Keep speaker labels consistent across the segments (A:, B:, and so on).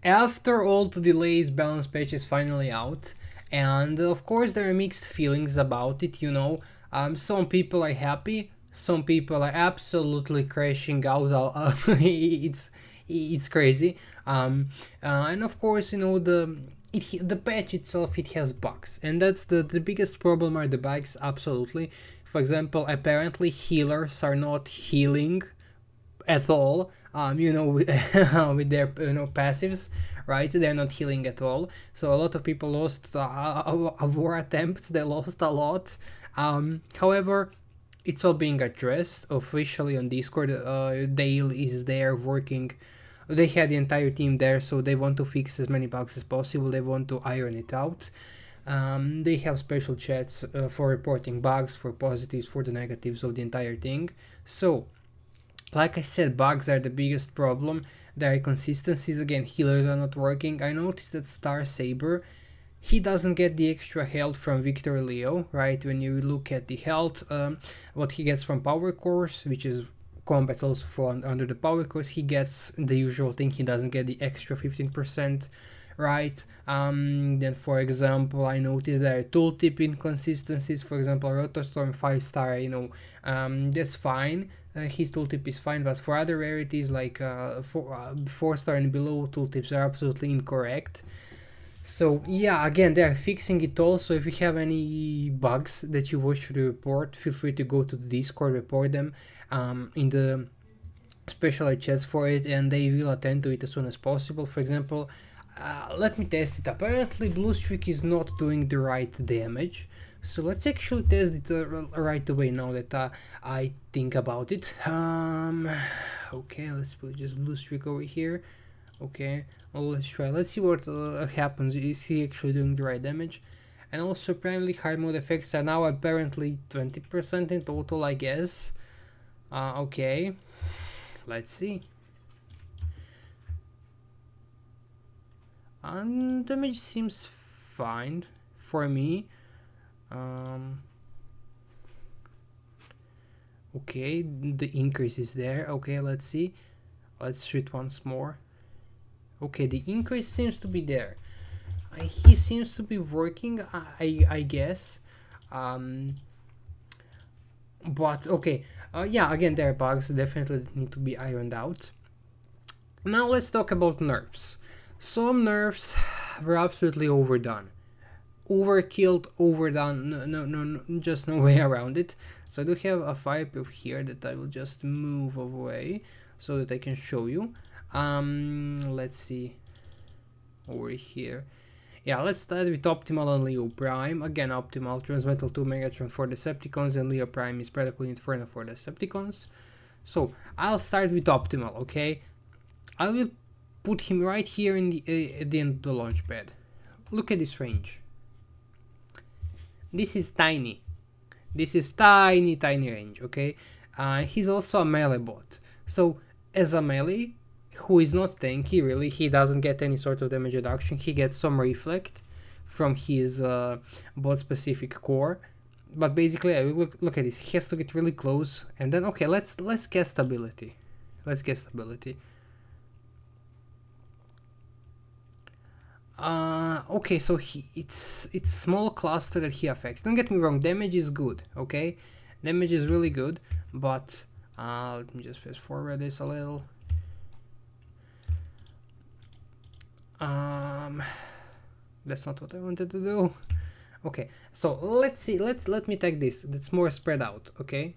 A: After all the delays, balance patch is finally out, and of course there are mixed feelings about it, you know. Some people are happy, some people are absolutely crashing out. It's crazy. And of course, you know, the patch itself, it has bugs, and that's the biggest problem are the bugs, absolutely. For example, apparently healers are not healing at all, you know, with, with their, you know, passives, right? They're not healing at all, so a lot of people lost a war attempt, they lost a lot. However, it's all being addressed officially on Discord. Dale is there working, they had the entire team there, so they want to fix as many bugs as possible, they want to iron it out. They have special chats for reporting bugs, for positives, for the negatives of the entire thing. So like I said, bugs are the biggest problem. There are inconsistencies, again, healers are not working. I noticed that Star Saber, he doesn't get the extra health from Victor Leo, right? When you look at the health, what he gets from Power Course, which is combat also for under the Power Course, he gets the usual thing, he doesn't get the extra 15%, right? Then for example, I noticed there are tooltip inconsistencies. For example, Rotostorm 5-star, you know, that's fine. His tooltip is fine, but for other rarities like 4-star and below, tooltips are absolutely incorrect. So yeah, again, they are fixing it all. So if you have any bugs that you wish to report, feel free to go to the Discord, report them in the specialized chats for it, and they will attend to it as soon as possible. For example, let me test it. Apparently Bluestreak is not doing the right damage, so let's actually test it right away now that I think about it. Okay, let's put just Bluestreak over here. Okay, well, let's try, let's see what happens. Is he actually doing the right damage? And also apparently hard mode effects are now apparently 20% in total, I guess. Okay, let's see. Damage seems fine for me. Okay, the increase is there. Okay, let's see, let's shoot once more. Okay, the increase seems to be there. He seems to be working, I guess. But okay, yeah, again, there are bugs definitely that need to be ironed out. Now let's talk about nerfs. Some nerfs were absolutely overdone, overkilled, overdone. No, just no way around it. So I do have a fireproof here that I will just move away so that I can show you. Let's see, over here. Yeah, let's start with Optimal and Leo Prime. Again, Optimal, Transmetal 2 Megatron for Decepticons, and Leo Prime is Predacon Inferno for Decepticons. So I'll start with Optimal, okay? I will put him right here in the at the end of the launch pad. Look at this range. This is tiny. This is tiny range, okay? He's also a melee bot. So as a melee, who is not tanky really, he doesn't get any sort of damage reduction. He gets some reflect from his bot specific core. But basically, look at this. He has to get really close, and then okay, let's guess stability. Let's guess stability. Okay, so it's small cluster that he affects. Don't get me wrong, damage is good, okay? Damage is really good, but let me just fast forward this a little. That's not what I wanted to do. Okay, so let's see, let me take this that's more spread out, okay?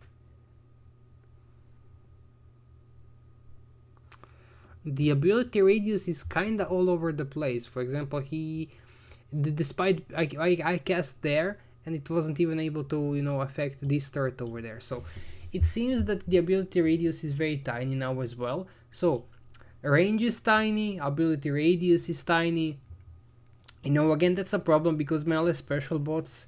A: The ability radius is kinda all over the place. For example, despite I cast there and it wasn't even able to, you know, affect this turret over there. So it seems that the ability radius is very tiny now as well. So range is tiny, ability radius is tiny. You know, again, that's a problem because melee special bots,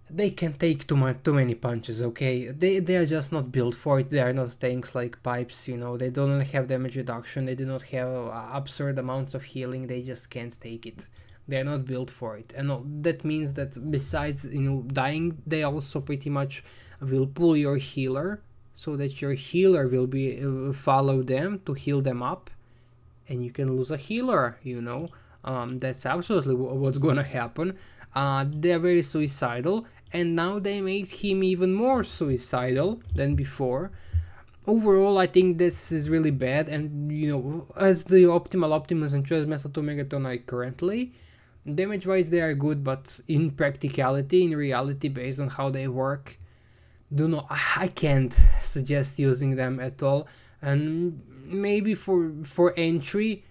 A: they can take too many punches, okay? They are just not built for it. They are not tanks like pipes, you know. They don't have damage reduction. They do not have absurd amounts of healing. They just can't take it. They are not built for it. And that means that besides, you know, dying, they also pretty much will pull your healer so that your healer will be follow them to heal them up. and you can lose a healer, you know. That's absolutely what's gonna happen. They're very suicidal, and now they made him even more suicidal than before. Overall, I think this is really bad, and you know, as the optimal Optimus and Transmetal to Megaton are currently, damage wise they are good, but in practicality, in reality, based on how they work, I can't suggest using them at all. And maybe for entry,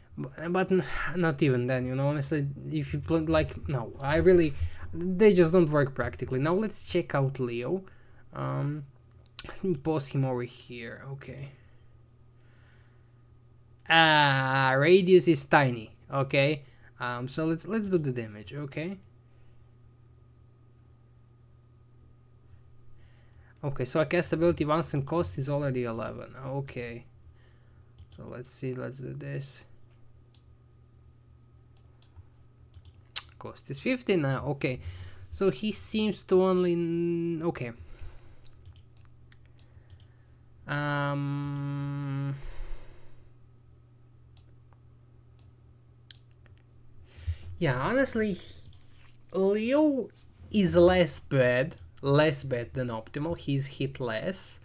A: but not even then, you know. Honestly, if you play, like, no, I really, they just don't work practically. Now let's check out Leo. Let me post him over here. Okay. Radius is tiny. Okay. So let's do the damage. Okay. Okay. So I cast ability once and cost is already 11. Okay. So let's see. Let's do this. Cost is 15 now. Okay. So he seems to only. Okay. Yeah, honestly, Leo is less bad than Optimal. He's hit less,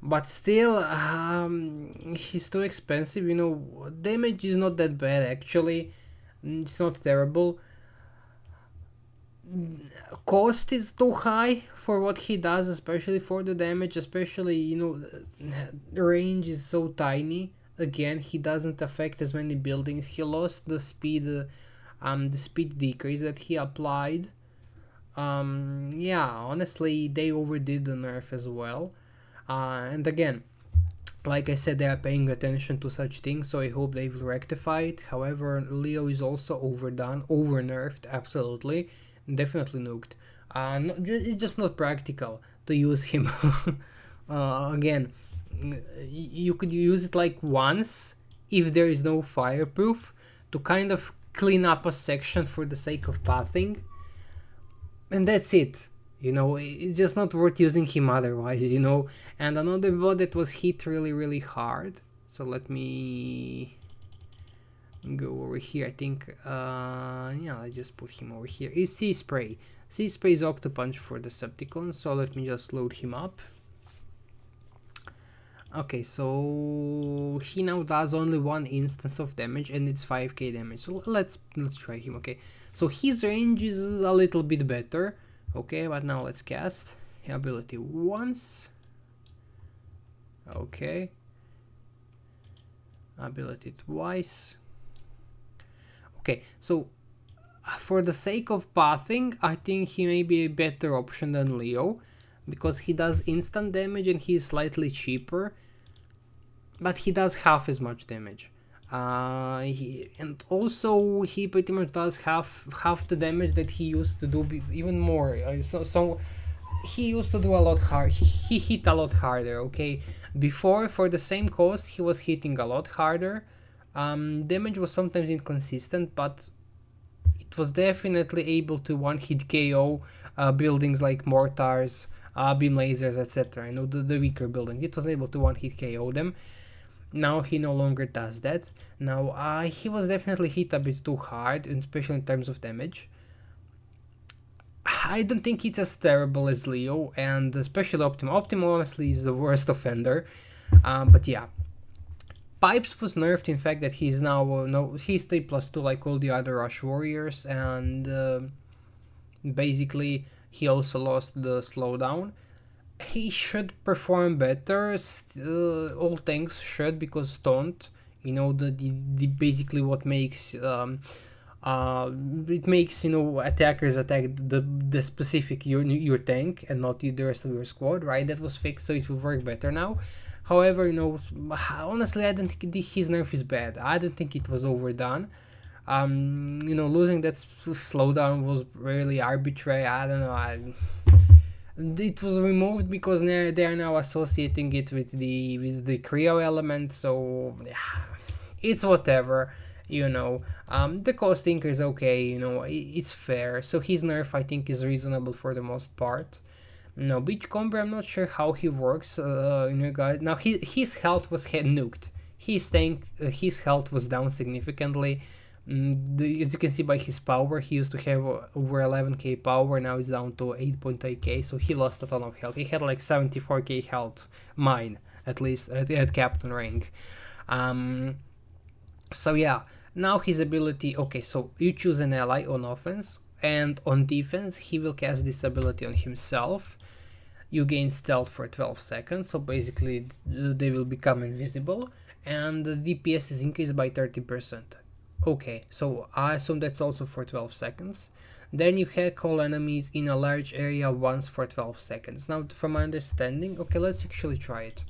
A: but still, he's too expensive. You know, damage is not that bad actually. It's not terrible. Cost is too high for what he does, especially for the damage. Especially, you know, the range is so tiny. Again, he doesn't affect as many buildings. He lost the speed decrease that he applied. Yeah, honestly, they overdid the nerf as well. And again, like I said, they are paying attention to such things, so I hope they will rectify it. However, Leo is also overdone, over nerfed, absolutely, definitely nuked. It's just not practical to use him. Again, you could use it like once if there is no fireproof to kind of clean up a section for the sake of pathing, and that's it. You know, it's just not worth using him otherwise, you know. And another bot that was hit really hard, so let me go over here. I think yeah, I just put him over here, is Sea Spray. Sea Spray is Octopunch for Decepticons, so let me just load him up. Okay, so he now does only one instance of damage and it's 5k damage. So let's try him. Okay, so his range is a little bit better. Okay, but now let's cast ability once. Okay, ability twice. Okay, so for the sake of pathing, I think he may be a better option than Leo, because he does instant damage and he's slightly cheaper, but he does half as much damage. And also he pretty much does half the damage that he used to do, even more. So he used to do a lot hard. He hit a lot harder. Okay, before, for the same cost, he was hitting a lot harder. Damage was sometimes inconsistent, but it was definitely able to one-hit KO buildings like mortars, beam lasers, etc. You know, the weaker buildings. It was able to one-hit KO them. Now he no longer does that. Now he was definitely hit a bit too hard, especially in terms of damage. I don't think it's as terrible as Leo, and especially Optimal. Optimal honestly is the worst offender. But yeah. Pipes was nerfed, in fact, that he's now he's 3+2 like all the other Rush Warriors, and basically he also lost the slowdown. He should perform better, all things should, because Taunt, you know, the basically what makes it makes, you know, attackers attack the specific your tank and not the rest of your squad, right? That was fixed, so it will work better now. However, you know, honestly, I don't think his nerf is bad. I don't think it was overdone. You know, losing that slowdown was really arbitrary. I don't know. It was removed because they are now associating it with the Creo element. So yeah, it's whatever. You know, the cost increase is okay. You know, it's fair. So his nerf, I think, is reasonable for the most part. No, Beachcomber, I'm not sure how he works. You know, guys. Now his health was nuked. his health was down significantly. As you can see by his power, he used to have over 11k power, now he's down to 8.8k, so he lost a ton of health. He had like 74k health, mine, at least, at captain rank. So yeah, now his ability, okay, so you choose an ally on offense, and on defense, he will cast this ability on himself. You gain stealth for 12 seconds, so basically they will become invisible, and the DPS is increased by 30%. Okay, so I assume that's also for 12 seconds. Then you hack all enemies in a large area once for 12 seconds. Now, from my understanding, okay, let's actually try it.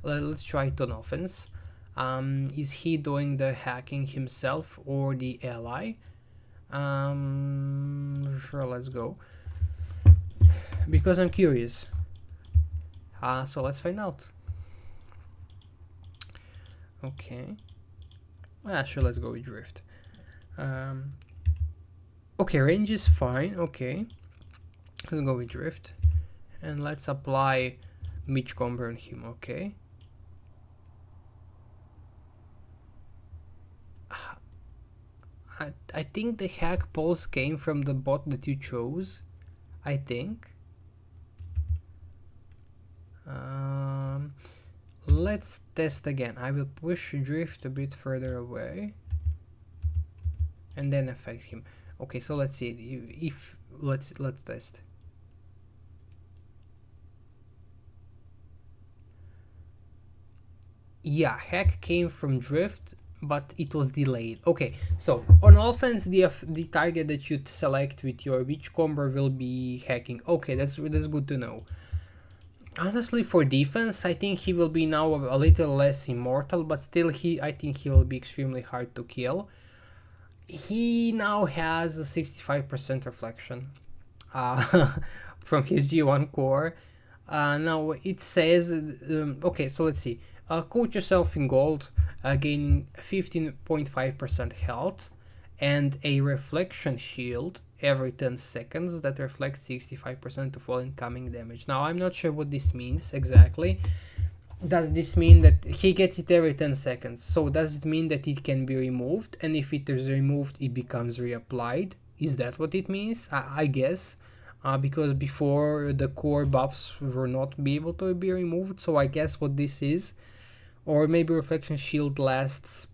A: Let's try it on offense. Is he doing the hacking himself or the ally? Sure, let's go. Because I'm curious. So let's find out. Okay. Sure, let's go with drift. Okay, range is fine. Okay, let's go with drift, and let's apply Beachcomber on him. Okay. I think the hack pulse came from the bot that you chose. I think. Let's test again. I will push drift a bit further away and then affect him. Okay, so let's see if let's test. Yeah, hack came from drift, but it was delayed. Okay, so on offense, the target that you select with your Beachcomber will be hacking. Okay, that's good to know. Honestly, for defense, I think he will be now a little less immortal, but still, I think he will be extremely hard to kill. He now has a 65% reflection from his G1 core. Now it says, okay, so let's see. Coat yourself in gold, gaining 15.5% health, and a reflection shield every 10 seconds that reflects 65% of all incoming damage. Now, I'm not sure what this means exactly. Does this mean that he gets it every 10 seconds? So does it mean that it can be removed? And if it is removed, it becomes reapplied? Is that what it means? I guess. Because before the core buffs were not be able to be removed. So I guess what this is. Or maybe reflection shield lasts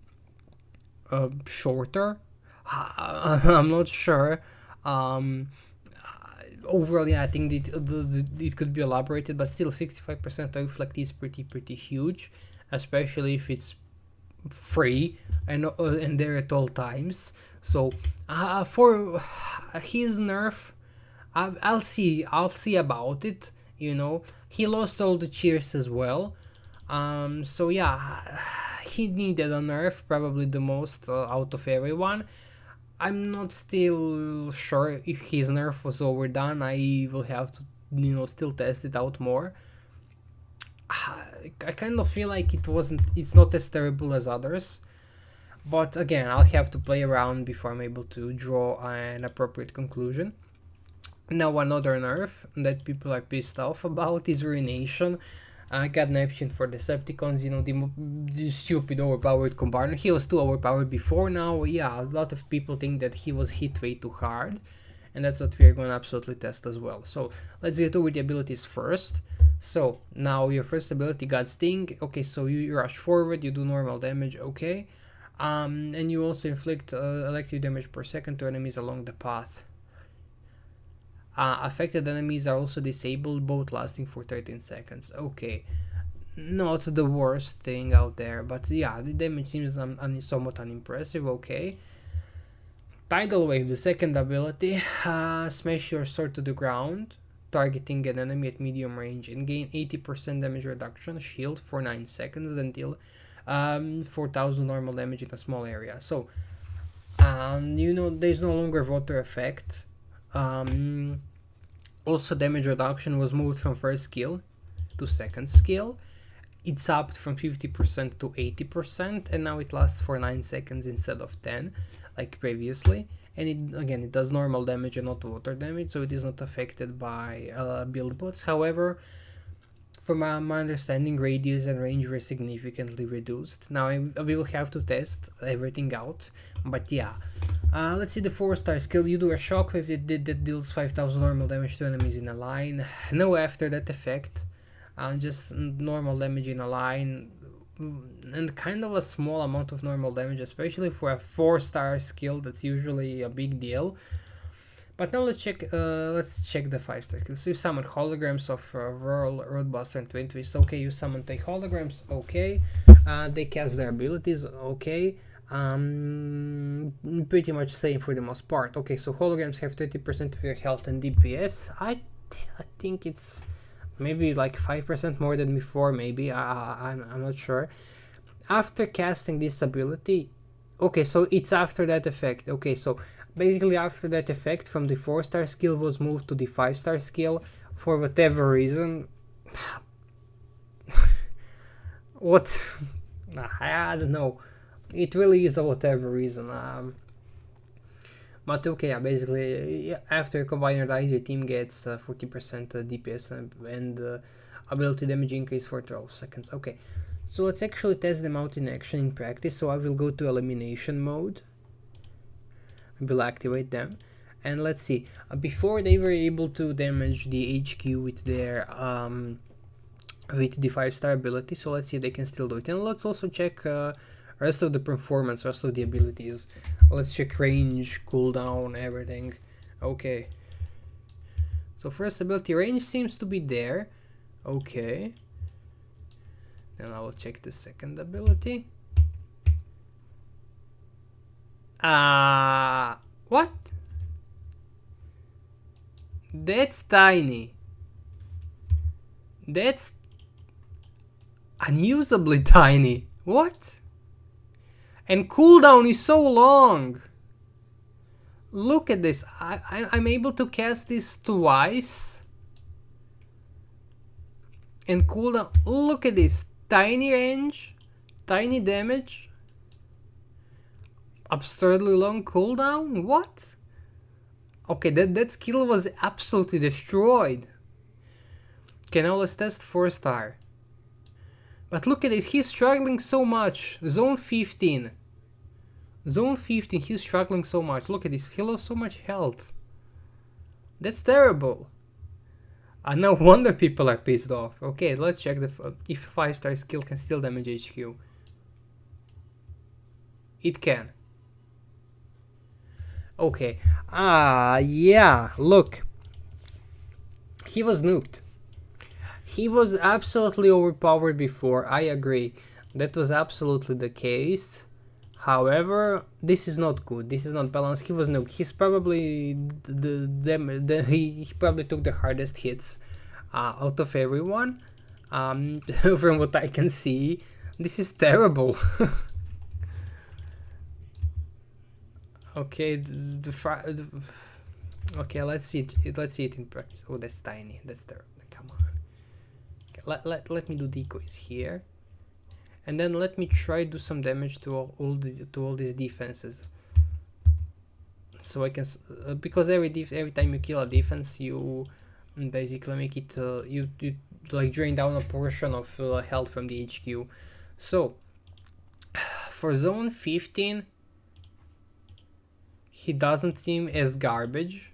A: shorter. I'm not sure. Overall, yeah, I think it could be elaborated, but still 65% reflect is pretty huge, especially if it's free and there at all times. So for his nerf, I'll see about it. You know, he lost all the cheers as well. So yeah, he needed a nerf, probably the most out of everyone. I'm not still sure if his nerf was overdone. I will have to, still test it out more. I kind of feel like it's not as terrible as others. But again, I'll have to play around before I'm able to draw an appropriate conclusion. Now, another nerf that people are pissed off about is Ruination. I got Neptune for Decepticons, the stupid overpowered combatant. He was too overpowered before. Now, yeah, a lot of people think that he was hit way too hard, and that's what we are going to absolutely test as well. So let's get over the abilities first. So now your first ability got Sting. Okay, so you rush forward, you do normal damage. Okay, and you also inflict electric damage per second to enemies along the path. Affected enemies are also disabled, both lasting for 13 seconds. Okay, not the worst thing out there, but yeah, the damage seems somewhat unimpressive. Okay. Tidal Wave, the second ability, smash your sword to the ground, targeting an enemy at medium range, and gain 80% damage reduction, shield for 9 seconds until 4000 normal damage in a small area. So, there's no longer water effect. Also, damage reduction was moved from first skill to second skill. It's upped from 50% to 80%, and now it lasts for 9 seconds instead of 10, like previously. And it does normal damage and not water damage, so it is not affected by build bots. However, from my understanding, radius and range were significantly reduced. Now we will have to test everything out, but yeah. Let's see the 4-star skill. You do a shockwave that deals 5000 normal damage to enemies in a line. No after that effect. Just normal damage in a line, and kind of a small amount of normal damage, especially for a 4-star skill. That's usually a big deal. But now let's check the 5-star skills. So you summon holograms of Whirl, Roadbuster, and Twin Twist. Okay, you summon 3 holograms. Okay, they cast their abilities. Okay, pretty much same for the most part. Okay, so holograms have 30% of your health and DPS. I think it's maybe like 5% more than before. Maybe I'm not sure. After casting this ability, okay, so it's after that effect. Okay, so basically after that effect from the 4-star skill was moved to the 5-star skill for whatever reason. What? I don't know. It really is a whatever reason. But okay, yeah, basically after you combine your dice, your team gets 40% DPS and ability damage increase for 12 seconds. Okay, so let's actually test them out in action in practice. So I will go to elimination mode. We'll activate them, and let's see. Before they were able to damage the HQ with their with the 5-star ability, so let's see if they can still do it. And let's also check rest of the performance, rest of the abilities. Let's check range, cooldown, everything. Okay, so first ability, range seems to be there. Okay, then I will check the second ability. What? That's tiny. That's unusably tiny. What? And cooldown is so long. Look at this. I'm able to cast this twice. And cooldown. Look at this. Tiny range. Tiny damage. Absurdly long cooldown? What? Okay, that skill was absolutely destroyed. Okay, now let's test 4-star. But look at it, he's struggling so much. Zone 15. Zone 15, he's struggling so much. Look at this, he lost so much health. That's terrible. No wonder people are pissed off. Okay, let's check if 5-star skill can still damage HQ. It can. Okay, yeah, look. He was nuked. He was absolutely overpowered before, I agree. That was absolutely the case. However, this is not good. This is not balanced. He was nuked. He's probably he probably took the hardest hits out of everyone. From what I can see, this is terrible. Okay, okay, let's see it. Let's see it in practice. Oh, that's tiny. That's terrible. Come on. Okay, let me do decoys here, and then let me try do some damage to all these defenses. So I can because every time you kill a defense, you basically make it you like drain down a portion of health from the HQ. So for zone 15. He doesn't seem as garbage.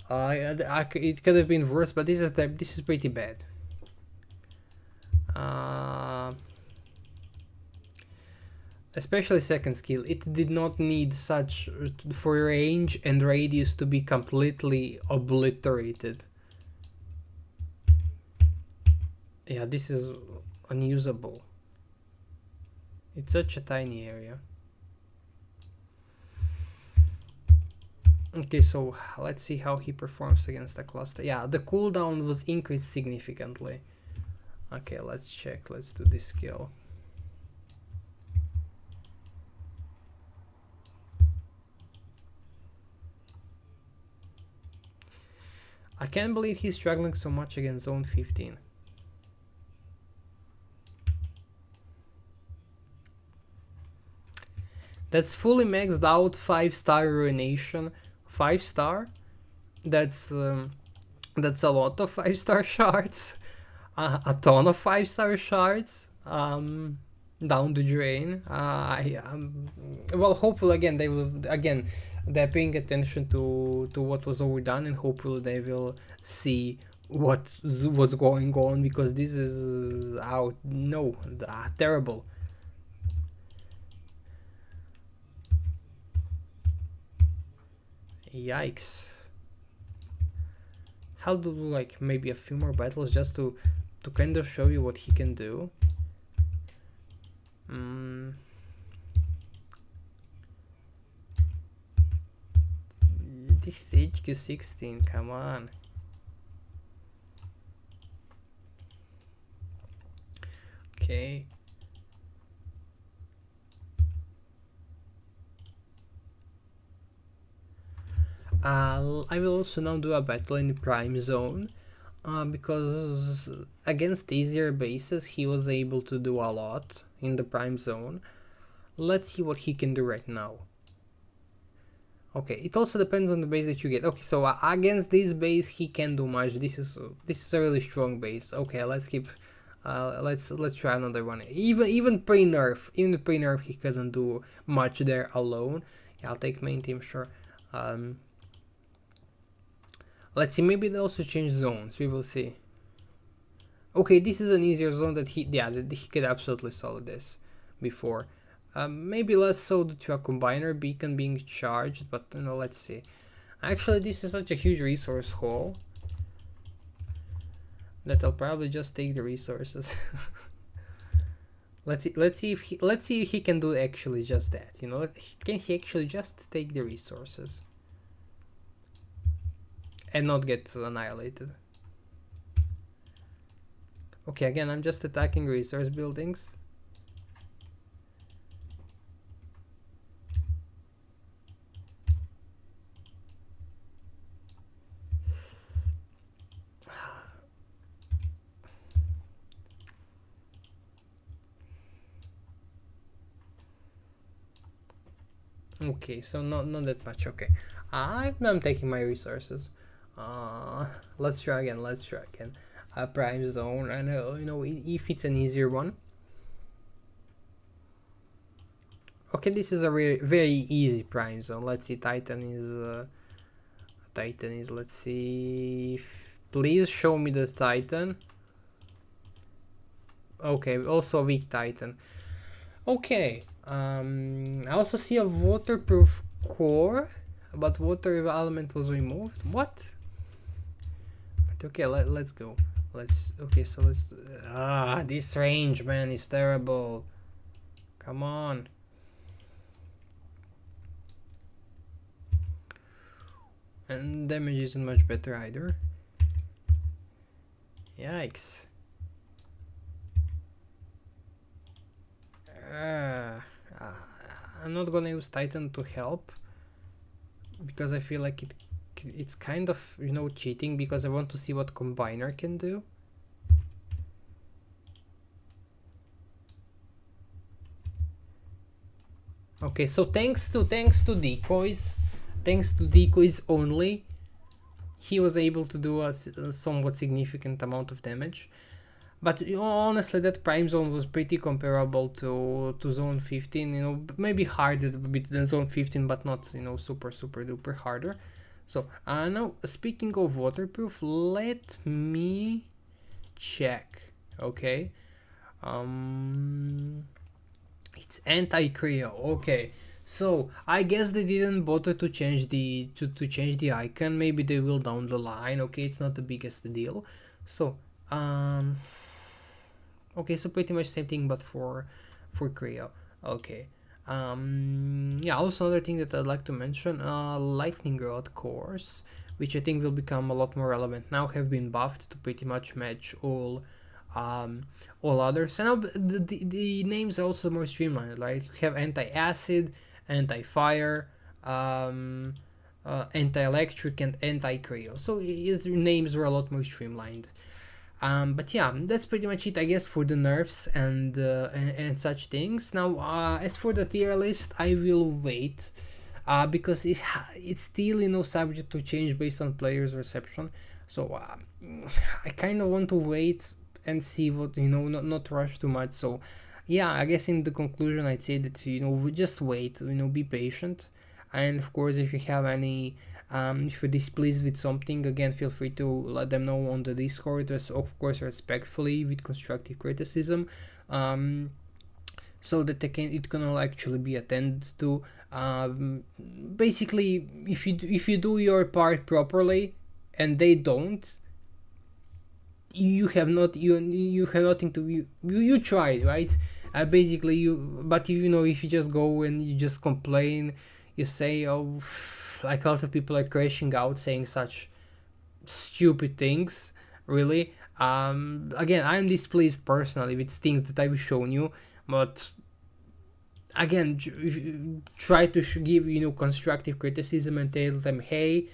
A: It could have been worse, but this is pretty bad. Especially second skill. It did not need such for range and radius to be completely obliterated. Yeah, this is unusable. It's such a tiny area. Okay, so let's see how he performs against the cluster. Yeah, the cooldown was increased significantly. Okay, let's check. Let's do this skill. I can't believe he's struggling so much against zone 15. That's fully maxed out 5-star ruination. 5-star. That's a lot of 5-star shards. a ton of 5-star shards down the drain. Well, hopefully again they will again they're paying attention to what was overdone, and hopefully they will see what's going on, because this is out no terrible. Yikes. I'll do like maybe a few more battles just to kind of show you what he can do. This is HQ 16, come on. Okay. I will also now do a battle in the Prime Zone, because against easier bases he was able to do a lot in the Prime Zone. Let's see what he can do right now. Okay, it also depends on the base that you get. Okay, so against this base he can do much. This is a really strong base. Okay, let's keep let's try another one. Even pre-nerf, he couldn't do much there alone. Yeah, I'll take main team, sure. Let's see, maybe they also change zones, we will see. Okay, this is an easier zone that he could absolutely solve this before. Maybe less so due to a combiner beacon being charged, but you know, let's see. Actually, this is such a huge resource haul that I'll probably just take the resources. let's see if he can do actually just that. You know, can he actually just take the resources and not get annihilated? Okay, again, I'm just attacking resource buildings. Okay, so not that much. Okay, I'm taking my resources. Let's try again. A Prime Zone. I know, you know, if it's an easier one. Okay, this is a very easy Prime Zone. Let's see, Titan is. Let's see. Please show me the Titan. Okay, also a weak Titan. Okay. I also see a waterproof core, but water element was removed. What? But okay, let's go. Okay, so let's. This range, man, is terrible. Come on. And damage isn't much better either. Yikes. I'm not gonna use Titan to help, because I feel like it's kind of, you know, cheating, because I want to see what Combiner can do. Okay, so thanks to decoys only, he was able to do a somewhat significant amount of damage. But you know, honestly, that Prime Zone was pretty comparable to Zone 15, you know, maybe harder a bit than Zone 15, but not, you know, super duper harder. So now, speaking of waterproof, let me check. Okay, it's anti-Creo. Okay, so I guess they didn't bother to change the change the icon. Maybe they will down the line. Okay, it's not the biggest deal. So okay, so pretty much same thing, but for Creo. Okay. Yeah, also another thing that I'd like to mention, lightning rod cores, which I think will become a lot more relevant now, have been buffed to pretty much match all others. And now the names are also more streamlined. Like you have anti-acid, anti-fire, anti-electric, and anti-creo. So its names were a lot more streamlined. But yeah, that's pretty much it, I guess, for the nerfs and such things. Now, as for the tier list, I will wait, because it's still, you know, subject to change based on players' reception. So I kind of want to wait and see what, not rush too much. So yeah, I guess in the conclusion I'd say that, just wait, be patient. And of course, if you have any if you're displeased with something, again, feel free to let them know on the Discord, of course respectfully, with constructive criticism, so that it can all actually be attended to. Basically, if you do your part properly and they don't, you have nothing to you tried, right? Basically, if you just go and you just complain, you say, oh, like a lot of people are crashing out saying such stupid things, really. Again, I'm displeased personally with things that I've shown you, but again, try to give constructive criticism and tell them, hey,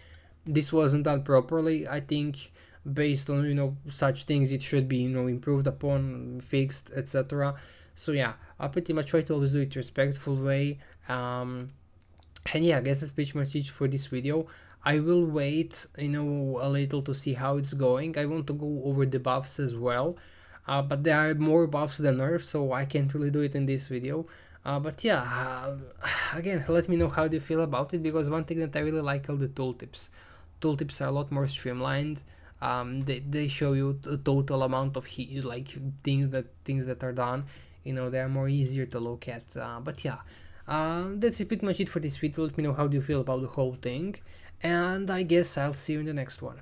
A: this wasn't done properly. I think based on such things, it should be improved upon, fixed, etc. So yeah, I pretty much try to always do it respectful way. And yeah, I guess that's pretty much it for this video. I will wait a little to see how it's going. I want to go over the buffs as well, but there are more buffs than nerfs, so I can't really do it in this video. But yeah, again, let me know how do you feel about it, because one thing that I really like are the tooltips. Tooltips are a lot more streamlined. They show you the total amount of things that are done. They are more easier to look at. But yeah, that's pretty much it for this video. Let me know how do you feel about the whole thing, and I guess I'll see you in the next one.